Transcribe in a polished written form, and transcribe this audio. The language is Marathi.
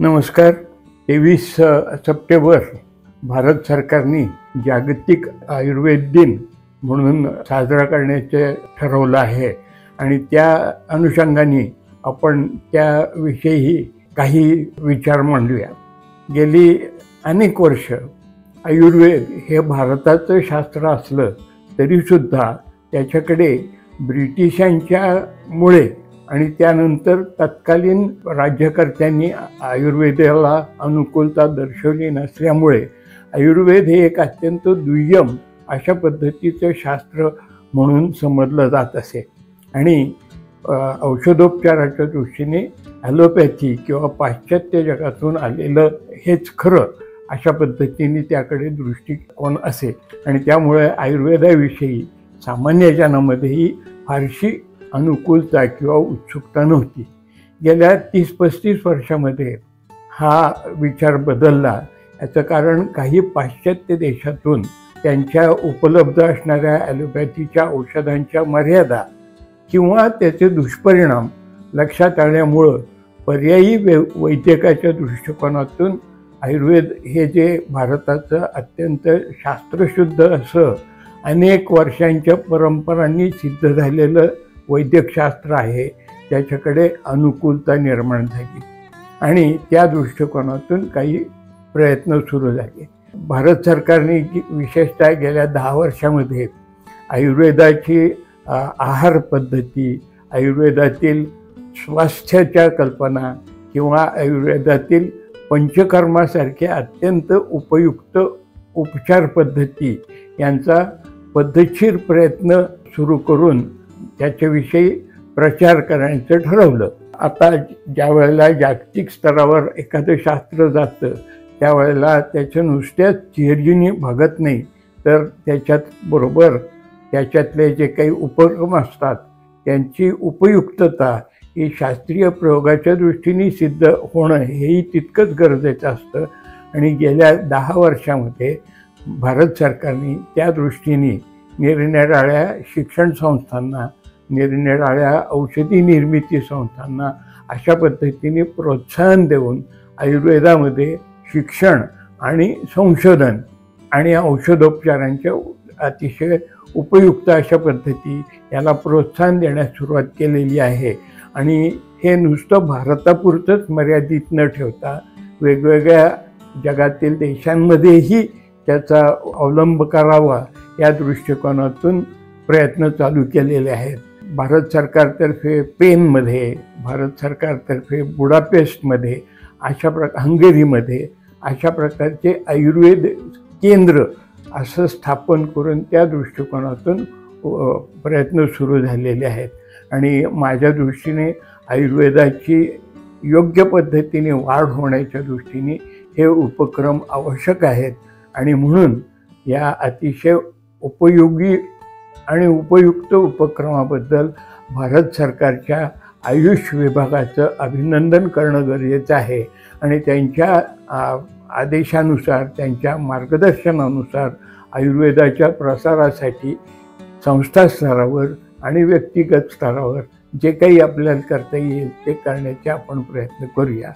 नमस्कार. 23 सप्टेंबर भारत सरकारने जागतिक आयुर्वेद दिन म्हणून साजरा करण्याचे ठरवलं आहे आणि त्या अनुषंगाने आपण त्याविषयी काही विचार मांडूया. गेली अनेक वर्ष आयुर्वेद हे भारताचं शास्त्र असलं तरीसुद्धा त्याच्याकडे ब्रिटिशांच्यामुळे आणि त्यानंतर तत्कालीन राज्यकर्त्यांनी आयुर्वेदाला अनुकूलता दर्शवली नसल्यामुळे आयुर्वेद हे एक अत्यंत दुय्यम अशा पद्धतीचं शास्त्र म्हणून समजलं जात असे आणि औषधोपचाराच्या दृष्टीने ॲलोपॅथी किंवा पाश्चात्य जगातून आलेलं हेच खरं अशा पद्धतीने त्याकडे दृष्टिकोन असे आणि त्यामुळे आयुर्वेदाविषयी सामान्य जनामध्येही फारशी अनुकूलता किंवा उत्सुकता नव्हती. गेल्या 30-35 वर्षामध्ये हा विचार बदलला. याचं कारण काही पाश्चात्य देशातून त्यांच्या उपलब्ध असणाऱ्या ॲलोपॅथीच्या औषधांच्या मर्यादा किंवा त्याचे दुष्परिणाम लक्षात आल्यामुळं पर्यायी वैद्यकाच्या दृष्टिकोनातून आयुर्वेद हे जे भारताचं अत्यंत शास्त्रशुद्ध असं अनेक वर्षांच्या परंपरांनी सिद्ध झालेलं वैद्यकशास्त्र आहे त्याच्याकडे अनुकूलता निर्माण झाली आणि त्या दृष्टिकोनातून काही प्रयत्न सुरू झाले. भारत सरकारने विशेषतः गेल्या 10 वर्षामध्ये आयुर्वेदाची आहार पद्धती, आयुर्वेदातील स्वास्थ्याच्या कल्पना किंवा आयुर्वेदातील पंचकर्मासारखे अत्यंत उपयुक्त उपचार पद्धती यांचा पद्धतशीर प्रयत्न सुरू करून त्याच्याविषयी प्रचार करायचं ठरवलं. आता ज्या वेळेला जागतिक स्तरावर एखादं शास्त्र जातं त्यावेळेला त्याच्या नुसत्याच चेहरीने भागत नाही तर त्याच्यात बरोबर त्याच्यातले जे काही उपक्रम असतात त्यांची उपयुक्तता ही शास्त्रीय प्रयोगाच्या दृष्टीने सिद्ध होणं हेही तितकंच गरजेचं असतं आणि गेल्या 10 वर्षामध्ये भारत सरकारने त्या दृष्टीने निरनिराळ्या शिक्षण संस्थांना, निरनिराळ्या औषधी निर्मिती संस्थांना अशा पद्धतीने प्रोत्साहन देऊन आयुर्वेदामध्ये शिक्षण आणि संशोधन आणि औषधोपचारांच्या अतिशय उपयुक्त अशा पद्धती याला प्रोत्साहन देण्यास सुरुवात केलेली आहे आणि हे नुसतं भारतापुरतंच मर्यादित न ठेवता वेगवेगळ्या जगातील देशांमध्येही त्याचा अवलंब करावा या दृष्टिकोनातून प्रयत्न चालू केलेले आहेत. भारत सरकारतर्फे पेनमध्ये, भारत सरकारतर्फे बुडापेस्टमध्ये हंगेरीमध्ये अशा प्रकारचे आयुर्वेद केंद्र असं स्थापन करून त्या दृष्टिकोनातून प्रयत्न सुरू झालेले आहेत आणि माझ्या दृष्टीने आयुर्वेदाची योग्य पद्धतीने वाढ होण्याच्या दृष्टीने हे उपक्रम आवश्यक आहेत आणि म्हणून या अतिशय उपयोगी आणि उपयुक्त उपक्रमाबद्दल भारत सरकारच्या आयुष विभागाचं अभिनंदन करणं गरजेचं आहे आणि त्यांच्या आदेशानुसार, त्यांच्या मार्गदर्शनानुसार आयुर्वेदाच्या प्रसारासाठी संस्था स्तरावर आणि व्यक्तिगत स्तरावर जे काही आपल्याला करता येईल ते करण्याचे आपण प्रयत्न करूया.